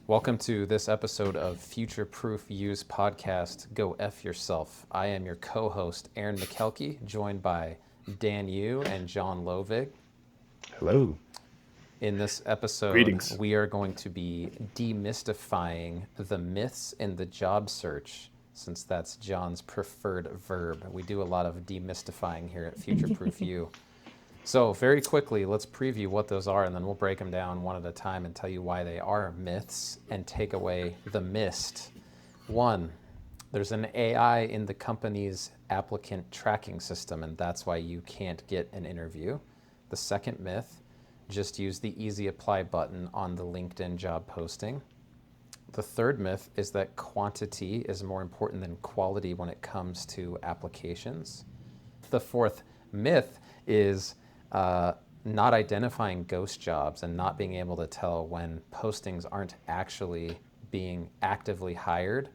Welcome to this episode of Future Proof Use Podcast, Go F Yourself. I am your co-host, Aaron McKelkey, joined by Dan Yu and John Lovig. Hello. In this episode, Greetings. we are going to be demystifying the myths in the job search, since that's John's preferred verb. We do a lot of demystifying here at Future Proof U. So very quickly, let's preview what those are, and then we'll break them down one at a time and tell you why they are myths and take away the mist. One, there's an AI in the company's applicant tracking system, and that's why you can't get an interview. The second myth, just use the easy apply button on the LinkedIn job posting. The third myth is that quantity is more important than quality when it comes to applications. The fourth myth is not identifying ghost jobs and not being able to tell when postings aren't actually being actively hired.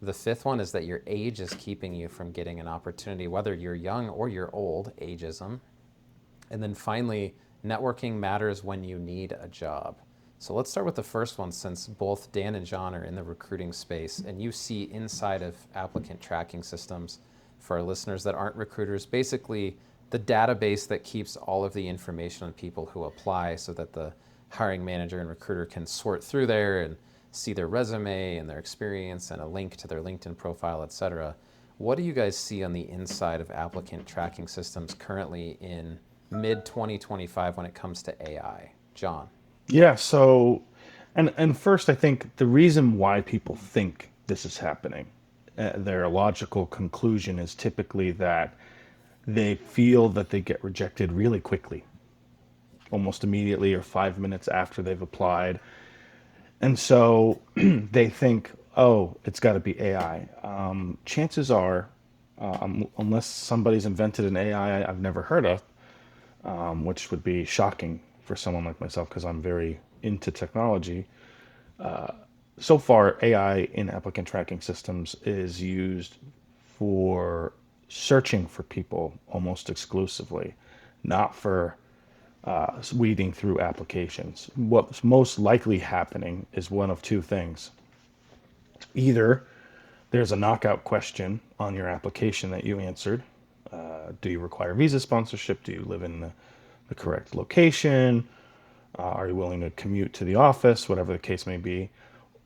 The fifth one is that your age is keeping you from getting an opportunity, whether you're young or you're old, ageism. And then finally, networking matters when you need a job. So let's start with the first one, since both Dan and John are in the recruiting space and you see inside of applicant tracking systems. For our listeners that aren't recruiters, basically the database that keeps all of the information on people who apply so that the hiring manager and recruiter can sort through there and see their resume and their experience and a link to their LinkedIn profile, et cetera. What do you guys see on the inside of applicant tracking systems currently in mid-2025 when it comes to AI? John. Yeah, so and first I think the reason why people think this is happening, their logical conclusion is typically that they feel that they get rejected really quickly, almost immediately or 5 minutes after they've applied. And so they think, oh, it's got to be AI. Chances are, unless somebody's invented an AI I've never heard of, which would be shocking for someone like myself because I'm very into technology. So far, AI in applicant tracking systems is used for searching for people almost exclusively, not for weeding through applications. What's most likely happening is one of two things. Either there's a knockout question on your application that you answered. Do you require visa sponsorship? Do you live in the correct location? Are you willing to commute to the office? Whatever the case may be.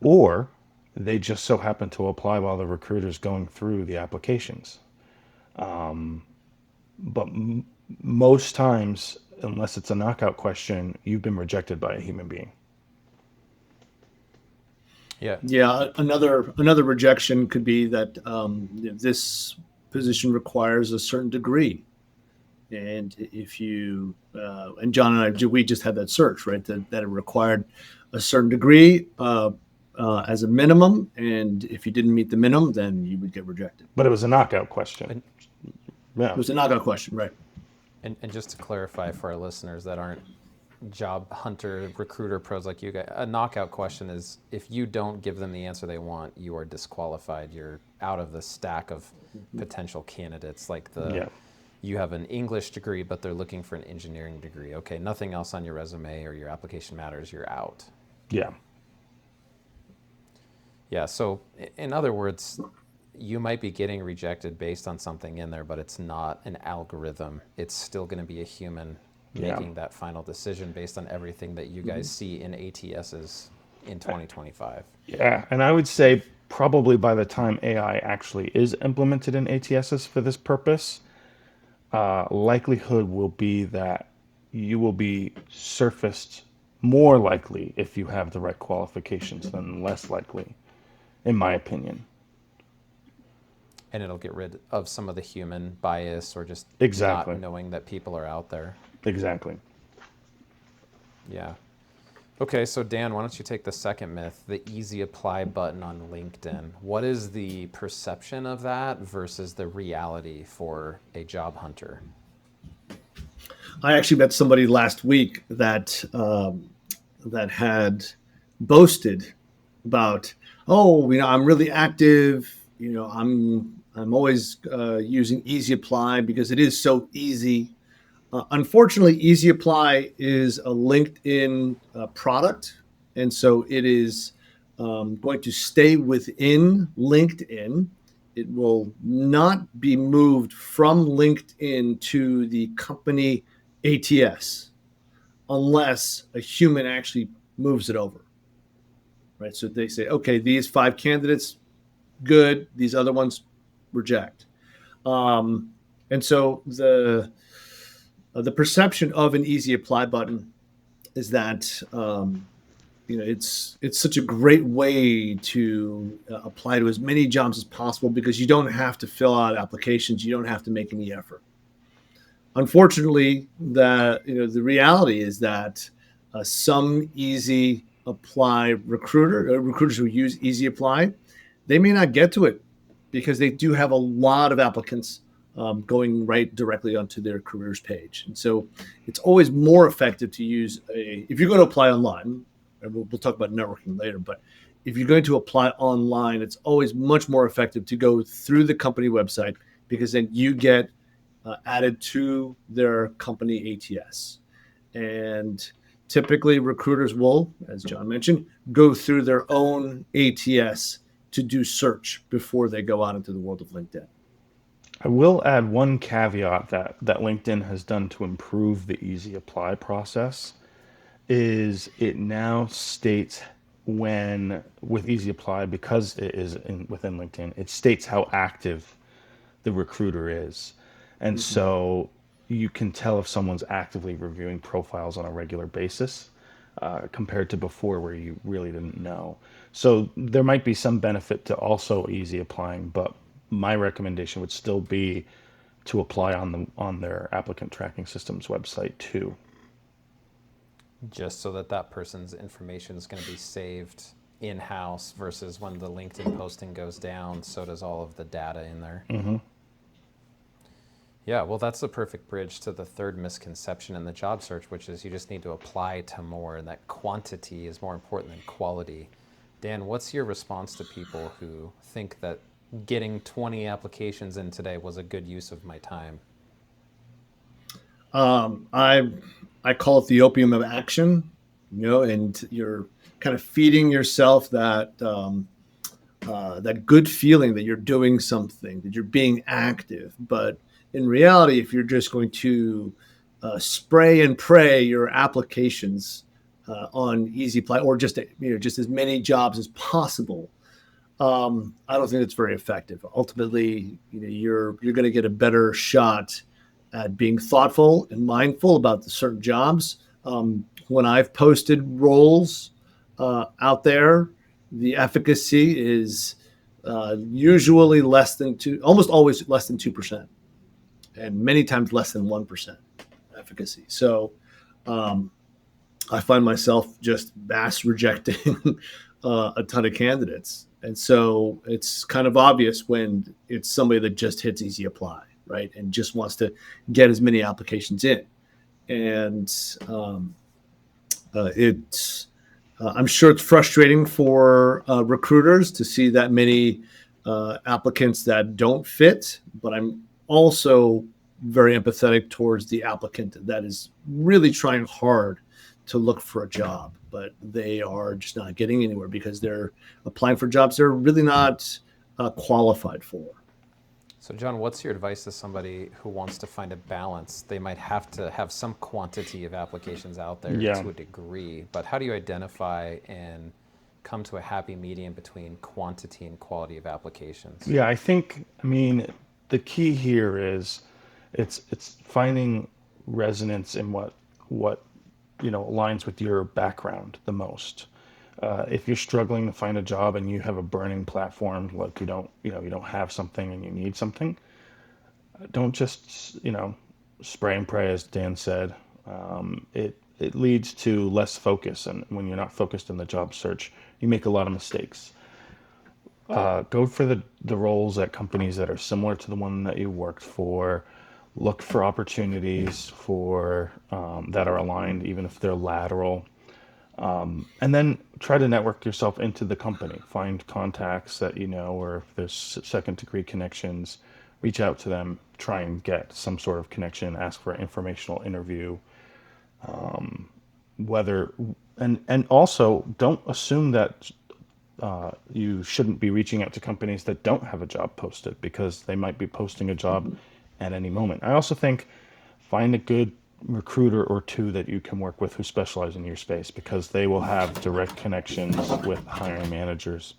Or they just so happen to apply while the recruiter's going through the applications. But most times, unless it's a knockout question, you've been rejected by a human being. Yeah. Yeah, another rejection could be that this position requires a certain degree, and if you and John and I, we just had that search, right? That it required a certain degree as a minimum, and if you didn't meet the minimum, then you would get rejected. But it was a knockout question. And, Yeah. It was a knockout question, right? and just to clarify for our listeners that aren't job hunter, recruiter pros like you guys, a knockout question is if you don't give them the answer they want, you are disqualified. You're out of the stack of potential candidates. Like Yeah. you have an English degree, but they're looking for an engineering degree. Okay, nothing else on your resume or your application matters. You're out. Yeah. Yeah. So in other words, you might be getting rejected based on something in there, but it's not an algorithm. It's still going to be a human Yeah. making that final decision based on everything that you guys see in ATSs in 2025. Yeah. And I would say probably by the time AI actually is implemented in ATSs for this purpose, likelihood will be that you will be surfaced more likely if you have the right qualifications than less likely, in my opinion. And it'll get rid of some of the human bias or just Exactly. not knowing that people are out there. Exactly. Yeah. Okay, so Dan, why don't you take the second myth, the easy apply button on LinkedIn? What is the perception of that versus the reality for a job hunter? I actually met somebody last week that had boasted about, oh, I'm really active. I'm always using Easy Apply because it is so easy. Unfortunately, Easy Apply is a LinkedIn product, and so it is going to stay within LinkedIn. It will not be moved from LinkedIn to the company ATS unless a human actually moves it over, right? So they say, okay, these 5 candidates, good. These other ones, reject. Um, and so the perception of an easy apply button is that it's such a great way to apply to as many jobs as possible because you don't have to fill out applications, you don't have to make any effort. Unfortunately, the reality is that some easy apply recruiters who use easy apply, they may not get to it because they do have a lot of applicants going right directly onto their careers page. And so it's always more effective to use if you're going to apply online, and we'll talk about networking later, but if you're going to apply online, it's always much more effective to go through the company website because then you get added to their company ATS. And typically recruiters will, as John mentioned, go through their own ATS to do search before they go out into the world of LinkedIn. I will add one caveat that LinkedIn has done to improve the easy apply process is it now states when with easy apply because it is within LinkedIn, it states how active the recruiter is. And Mm-hmm. so you can tell if someone's actively reviewing profiles on a regular basis compared to before where you really didn't know. So there might be some benefit to also easy applying, but my recommendation would still be to apply on their applicant tracking systems website too. Just so that that person's information is going to be saved in-house versus when the LinkedIn posting goes down, so does all of the data in there. Mm-hmm. Yeah, well, that's the perfect bridge to the third misconception in the job search, which is you just need to apply to more, and that quantity is more important than quality. Dan, what's your response to people who think that getting 20 applications in today was a good use of my time? I call it the opium of action, and you're kind of feeding yourself that good feeling that you're doing something, that you're being active. But in reality, if you're just going to spray and pray your applications on Easy Apply or just as many jobs as possible, I don't think that's very effective. Ultimately, you're going to get a better shot at being thoughtful and mindful about the certain jobs. When I've posted roles out there, the efficacy is usually less than two, almost always less than 2%, and many times less than 1% efficacy. So um, I find myself just mass rejecting a ton of candidates. And so it's kind of obvious when it's somebody that just hits easy apply, right? And just wants to get as many applications in. And it's, I'm sure it's frustrating for recruiters to see that many applicants that don't fit, but I'm also very empathetic towards the applicant that is really trying hard to look for a job, but they are just not getting anywhere because they're applying for jobs they're really not qualified for. So, John, what's your advice to somebody who wants to find a balance? They might have to have some quantity of applications out there Yeah. to a degree, but how do you identify and come to a happy medium between quantity and quality of applications? Yeah, I mean, the key here is it's finding resonance in what aligns with your background the most. If you're struggling to find a job and you have a burning platform, like you don't have something and you need something, don't just spray and pray, as Dan said. It leads to less focus, and when you're not focused in the job search, you make a lot of mistakes. Go for the roles at companies that are similar to the one that you worked for. Look for opportunities for that are aligned, even if they're lateral. And then try to network yourself into the company. Find contacts that you know, or if there's second degree connections, reach out to them. Try and get some sort of connection. Ask for an informational interview. Whether and also don't assume that you shouldn't be reaching out to companies that don't have a job posted because they might be posting a job at any moment. I also think find a good recruiter or two that you can work with who specialize in your space because they will have direct connections with hiring managers.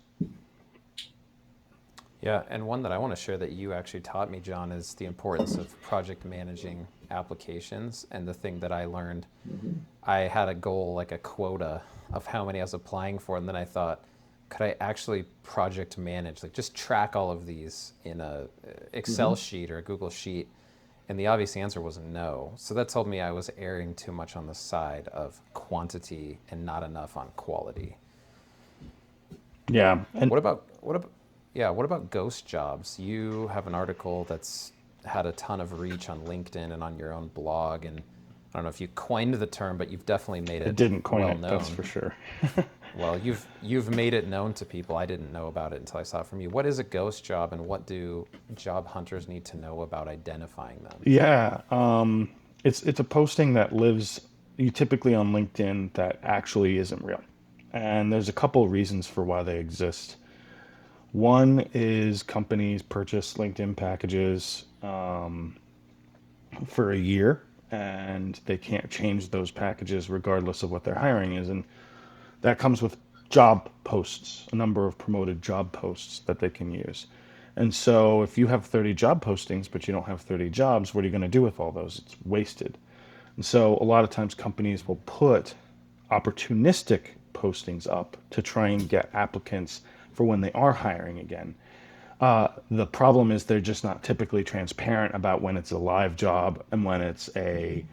Yeah, and one that I want to share that you actually taught me, John, is the importance of project managing applications. And the thing that I learned, Mm-hmm. I had a goal, like a quota of how many I was applying for, and then I thought, could I actually project manage, like just track all of these in a Mm-hmm. Excel sheet or a Google sheet? And the obvious answer was no. So that told me I was erring too much on the side of quantity and not enough on quality. Yeah, and What about ghost jobs? You have an article that's had a ton of reach on LinkedIn and on your own blog, and I don't know if you coined the term, but you've definitely made I it didn't coin well it, that's known. for sure. Well, you've made it known to people. I didn't know about it until I saw it from you. What is a ghost job, and what do job hunters need to know about identifying them? Yeah, it's a posting that lives you typically on LinkedIn that actually isn't real, and there's a couple reasons for why they exist. One is companies purchase LinkedIn packages for a year, and they can't change those packages regardless of what their hiring is, and that comes with job posts, a number of promoted job posts that they can use. And so if you have 30 job postings, but you don't have 30 jobs, what are you going to do with all those? It's wasted. And so a lot of times companies will put opportunistic postings up to try and get applicants for when they are hiring again. The problem is they're just not typically transparent about when it's a live job and when it's a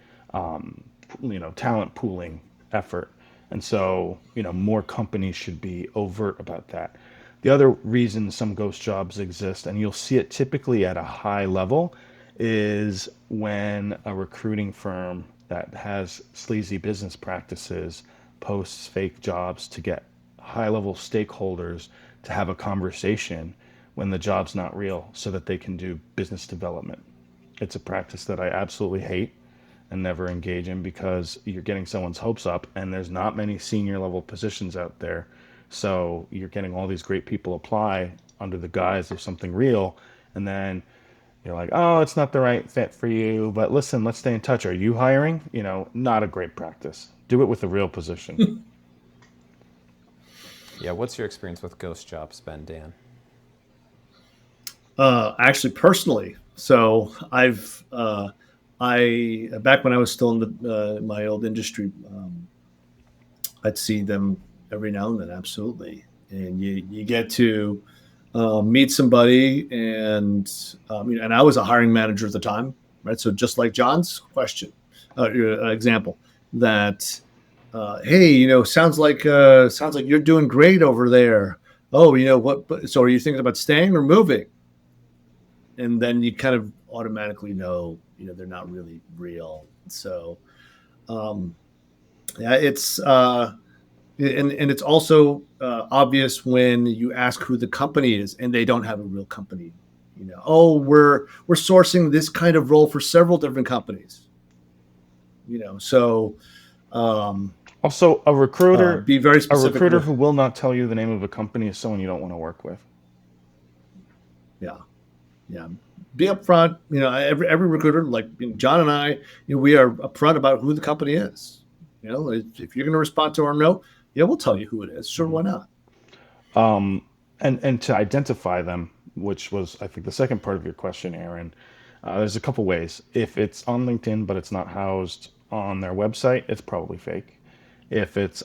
talent pooling effort. And so, more companies should be overt about that. The other reason some ghost jobs exist, and you'll see it typically at a high level, is when a recruiting firm that has sleazy business practices posts fake jobs to get high level stakeholders to have a conversation when the job's not real so that they can do business development. It's a practice that I absolutely hate and never engage in because you're getting someone's hopes up and there's not many senior level positions out there. So you're getting all these great people apply under the guise of something real, and then you're like, oh, it's not the right fit for you, but listen, let's stay in touch. Are you hiring? Not a great practice. Do it with a real position. Yeah, what's your experience with ghost jobs, Ben, Dan? Actually, personally, so I back when I was still in my old industry, I'd see them every now and then, absolutely. And you get to meet somebody, and and I was a hiring manager at the time, right? So just like John's question, example, that hey, sounds like you're doing great over there. Oh, what? So are you thinking about staying or moving? And then you kind of automatically know, they're not really real. So um, yeah, and it's also obvious when you ask who the company is and they don't have a real company. Oh, we're sourcing this kind of role for several different companies. So um, Also, a recruiter, be very a specific recruiter with, who will not tell you the name of a company is someone you don't want to work with. yeah, yeah. Be upfront. Every recruiter, like John and I, we are upfront about who the company is. If you're going to respond to our note, yeah, we'll tell you who it is. Sure, why not? And to identify them, which was I think the second part of your question, Aaron. There's a couple ways. If it's on LinkedIn but it's not housed on their website, it's probably fake. If it's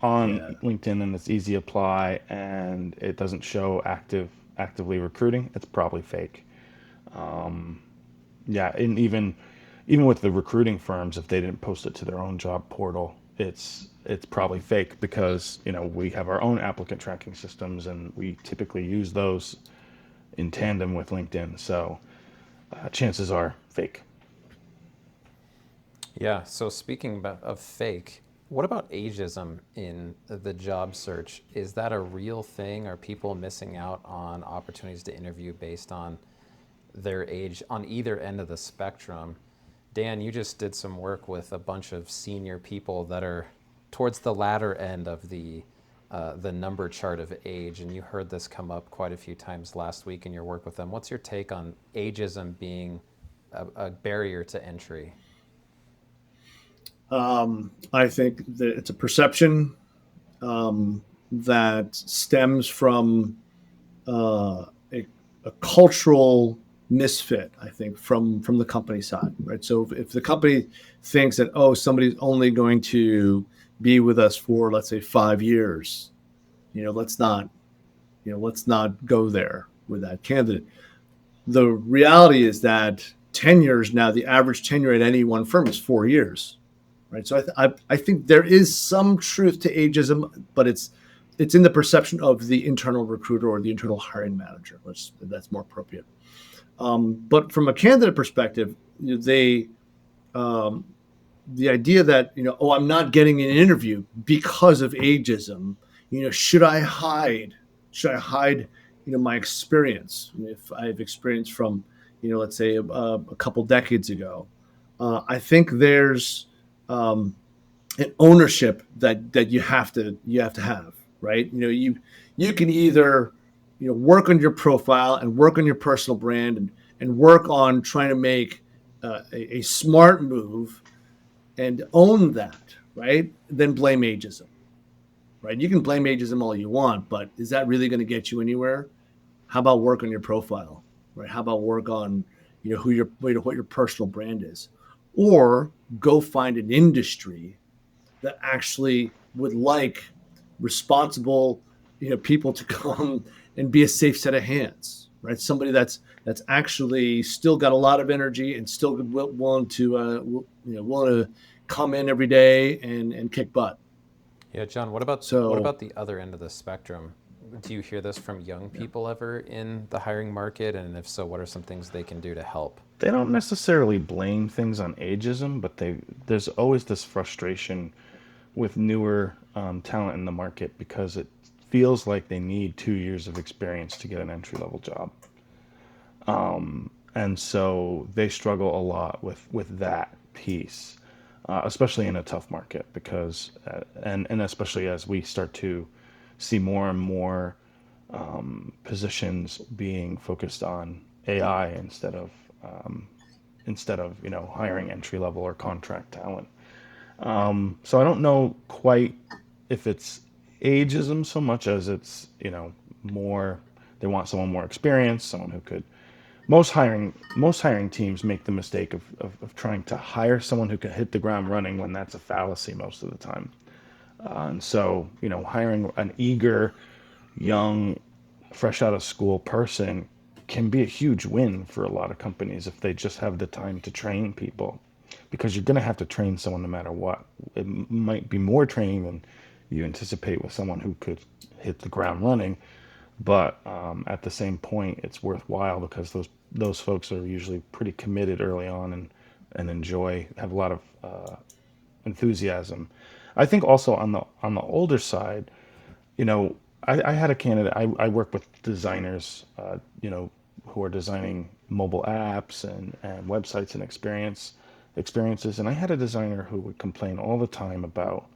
on Yeah, LinkedIn and it's easy apply and it doesn't show actively recruiting, it's probably fake. Yeah, and even with the recruiting firms, if they didn't post it to their own job portal, it's probably fake because we have our own applicant tracking systems and we typically use those in tandem with LinkedIn. So chances are fake. Yeah, so speaking of fake, what about ageism in the job search? Is that a real thing? Are people missing out on opportunities to interview based on their age on either end of the spectrum? Dan, you just did some work with a bunch of senior people that are towards the latter end of the the number chart of age, and you heard this come up quite a few times last week in your work with them. What's your take on ageism being a barrier to entry? I think that it's a perception that stems from uh, a cultural misfit, I think, from the company side, right? So if the company thinks that, oh, somebody's only going to be with us for, let's say, 5 years, let's not, let's not go there with that candidate. The reality is that tenures now, the average tenure at any one firm is 4 years, right? So I think there is some truth to ageism, but it's in the perception of the internal recruiter or the internal hiring manager. That's more appropriate. But from a candidate perspective, they the idea that oh, I'm not getting an interview because of ageism. Should I hide? Should I hide? My experience. If I have experience from let's say a couple decades ago, I think there's an ownership that you have to have, right? You can either work on your profile and work on your personal brand and work on trying to make a smart move and own that, right? Then blame ageism, right? You can blame ageism all you want, but is that really going to get you anywhere? How about work on your profile, right? How about work on who your what your personal brand is, or go find an industry that actually would like responsible people to come and be a safe set of hands, right? Somebody that's actually still got a lot of energy and still willing to willing to come in every day and kick butt. Yeah, John, what about So the other end of the spectrum? Do you hear this from young people ever in the hiring market? And if so, what are some things they can do to help? They don't necessarily blame things on ageism, but there's always this frustration with newer talent in the market because it feels like they need 2 years of experience to get an entry level job. And so they struggle a lot with that piece, especially in a tough market because, and especially as we start to see more and more positions being focused on AI instead of hiring entry level or contract talent. So I don't know quite if it's ageism so much as it's more they want someone more experienced, someone who could. Most hiring teams make the mistake of trying to hire someone who can hit the ground running when that's a fallacy most of the time. And so hiring an eager, young, fresh out of school person can be a huge win for a lot of companies if they just have the time to train people because you're going to have to train someone no matter what. It might be more training than you anticipate with someone who could hit the ground running, but at the same point, it's worthwhile because those folks are usually pretty committed early on and have a lot of enthusiasm. I think also on the older side, you know, I had a candidate. I work with designers, who are designing mobile apps and websites and experiences. And I had a designer who would complain all the time about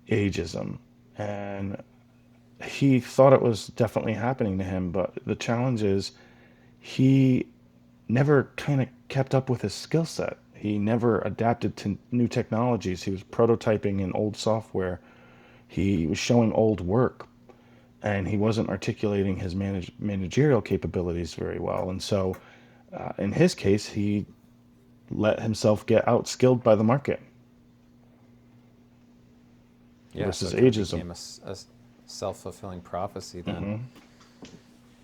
ageism, and he thought it was definitely happening to him. But the challenge is he never kind of kept up with his skill set. He never adapted to new technologies. He was prototyping in old software. He was showing old work, and he wasn't articulating his managerial capabilities very well. And so, in his case, he let himself get outskilled by the market Yeah, so versus it kind of ageism. became a self-fulfilling prophecy then.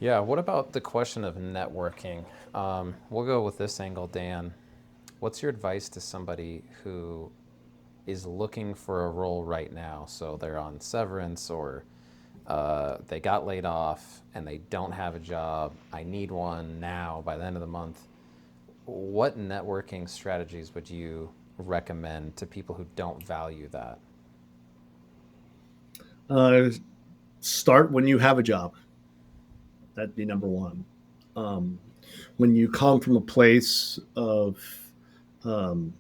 Yeah, what about the question of networking? We'll go with this angle, Dan. What's your advice to somebody who is looking for a role right now? So they're on severance or they got laid off and they don't have a job. I need one now by the end of the month. What networking strategies would you recommend to people who don't value that? uh, start when you have a job. That'd be number one. Um, when you come from a place of um,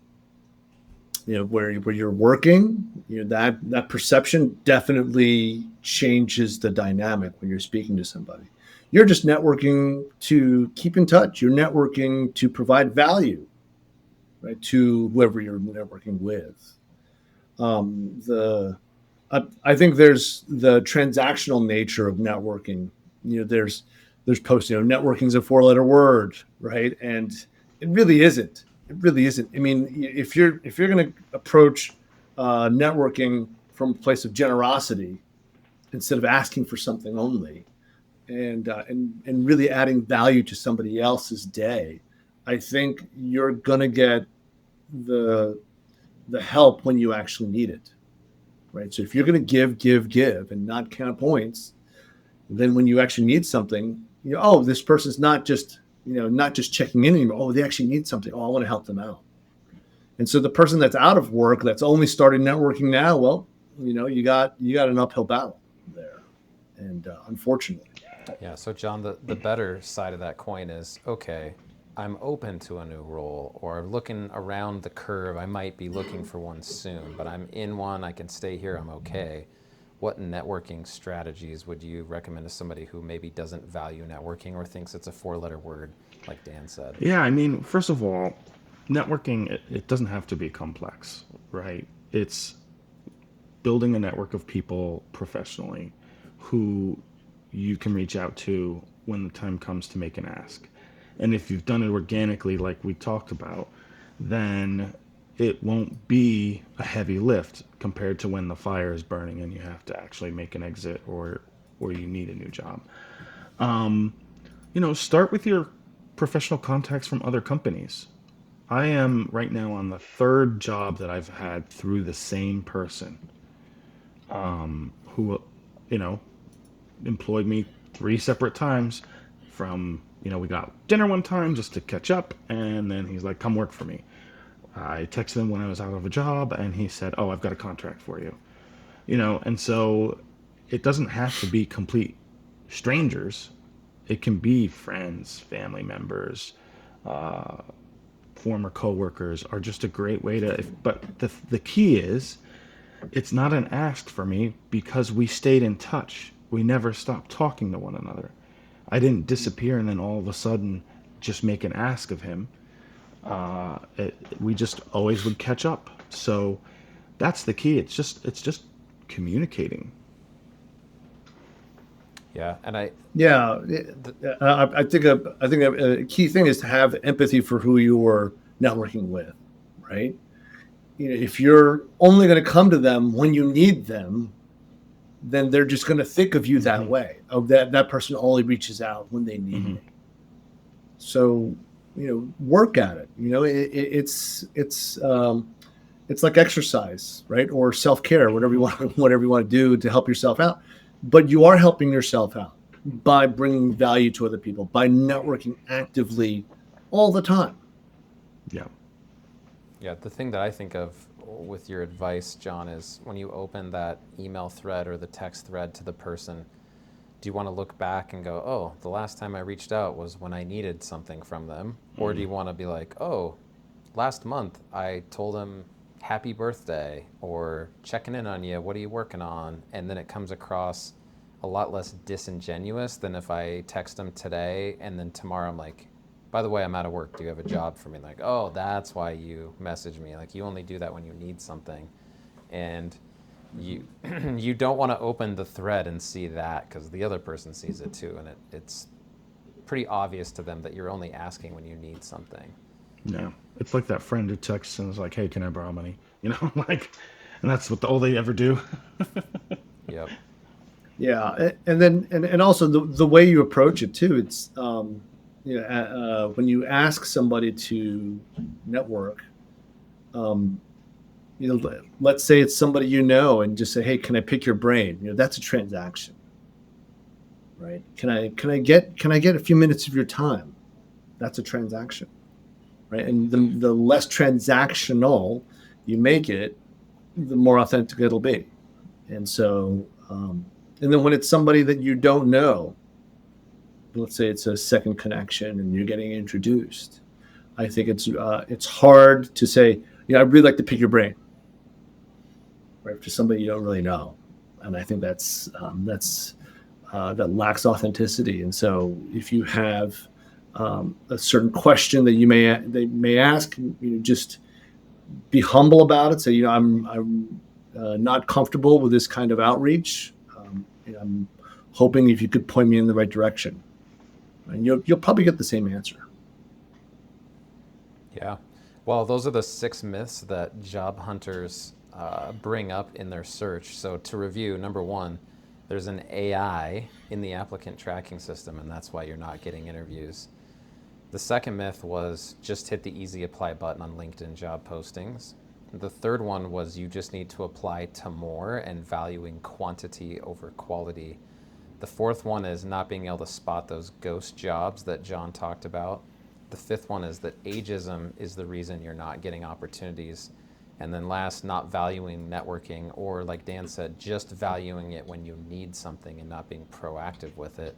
where you're working, that perception definitely changes the dynamic when you're speaking to somebody. You're just networking to keep in touch. You're networking to provide value, right, to whoever you're networking with. The I think there's the transactional nature of networking. There's posts. Networking is a four-letter word, right? And it really isn't. It really isn't. I mean, if you're going to approach networking from a place of generosity instead of asking for something only, and really adding value to somebody else's day, I think you're going to get the help when you actually need it, right? So if you're going to give, and not count points, then when you actually need something, this person's not just checking in anymore. Oh, they actually need something. Oh, I want to help them out. And so the person that's out of work, that's only started networking now, well, you got an uphill battle there, and unfortunately. Yeah. So, John, the better side of that coin is, okay, I'm open to a new role, or looking around the curve. I might be looking for one soon, but I'm in one. I can stay here. I'm okay. What networking strategies would you recommend to somebody who maybe doesn't value networking or thinks it's a four-letter word, like Dan said? Yeah, I mean, first of all, networking, it doesn't have to be complex, right? It's building a network of people professionally who you can reach out to when the time comes to make an ask. And if you've done it organically, like we talked about, then it won't be a heavy lift compared to when the fire is burning and you have to actually make an exit, or you need a new job. Start with your professional contacts from other companies. I am right now on the third job that I've had through the same person who, you know, employed me three separate times. We got dinner one time just to catch up, and then he's like, come work for me. I texted him when I was out of a job, and he said, oh, I've got a contract for you. And so it doesn't have to be complete strangers. It can be friends, family members, former coworkers are just a great way to. But the key is, it's not an ask for me because we stayed in touch. We never stopped talking to one another. I didn't disappear and then all of a sudden just make an ask of him. We just always would catch up. So that's the key. It's just communicating. Yeah, and Yeah, I think a key thing is to have empathy for who you are networking with, right? If you're only going to come to them when you need them, then they're just going to think of you that way. Of that person only reaches out when they need me. So, work at it. It's like exercise, right? Or self-care, whatever you want to do to help yourself out. But you are helping yourself out by bringing value to other people, by networking actively all the time. Yeah. Yeah, the thing that I think of with your advice, John, is when you open that email thread or the text thread to the person, do you want to look back and go, oh, the last time I reached out was when I needed something from them? Or do you want to be like, oh, last month I told them happy birthday or checking in on you, what are you working on? And then it comes across a lot less disingenuous than if I text them today and then tomorrow I'm like, by the way, I'm out of work. Do you have a job for me? Like, oh, that's why you message me. Like, you only do that when you need something. And you you don't want to open the thread and see that because the other person sees it too. And it's pretty obvious to them that you're only asking when you need something. Yeah. It's like that friend who texts and is like, hey, can I borrow money? Like, and that's all they ever do. Yep. Yeah, and then and also the way you approach it too. It's when you ask somebody to network, um, let's say it's somebody and just say, hey, can I pick your brain? That's a transaction, right? Can I get a few minutes of your time? That's a transaction, right? And the less transactional you make it, the more authentic it'll be. And so, and then when it's somebody that you don't know, let's say it's a second connection and you're getting introduced, I think it's hard to say, I'd really like to pick your brain, right? For somebody you don't really know, and I think that lacks authenticity. And so, if you have a certain question that they may ask, just be humble about it. Say, I'm not comfortable with this kind of outreach. I'm hoping if you could point me in the right direction, and you'll probably get the same answer. Yeah. Well, those are the 6 myths that job hunters bring up in their search. So to review, number 1, there's an AI in the applicant tracking system, and that's why you're not getting interviews. The second myth was just hit the easy apply button on LinkedIn job postings. The third one was you just need to apply to more and valuing quantity over quality. The fourth one is not being able to spot those ghost jobs that John talked about. The fifth one is that ageism is the reason you're not getting opportunities. And then last, not valuing networking, or like Dan said, just valuing it when you need something and not being proactive with it.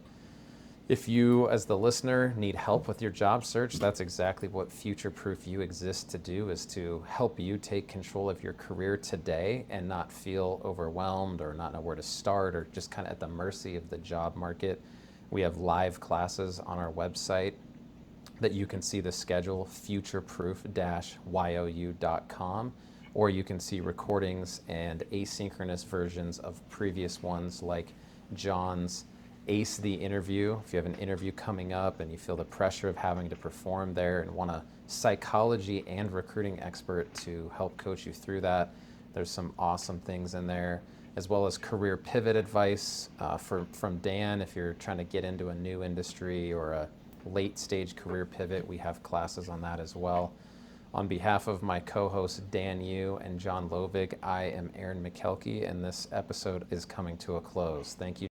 If you, as the listener, need help with your job search, that's exactly what Future Proof You exists to do, is to help you take control of your career today and not feel overwhelmed or not know where to start or just kind of at the mercy of the job market. We have live classes on our website that you can see the schedule, futureproof-you.com, or you can see recordings and asynchronous versions of previous ones like John's Ace the Interview. If you have an interview coming up and you feel the pressure of having to perform there and want a psychology and recruiting expert to help coach you through that, there's some awesome things in there, as well as career pivot advice from Dan. If you're trying to get into a new industry or a late stage career pivot, we have classes on that as well. On behalf of my co-hosts Dan Yu and John Lovig, I am Aaron McKelkey, and this episode is coming to a close. Thank you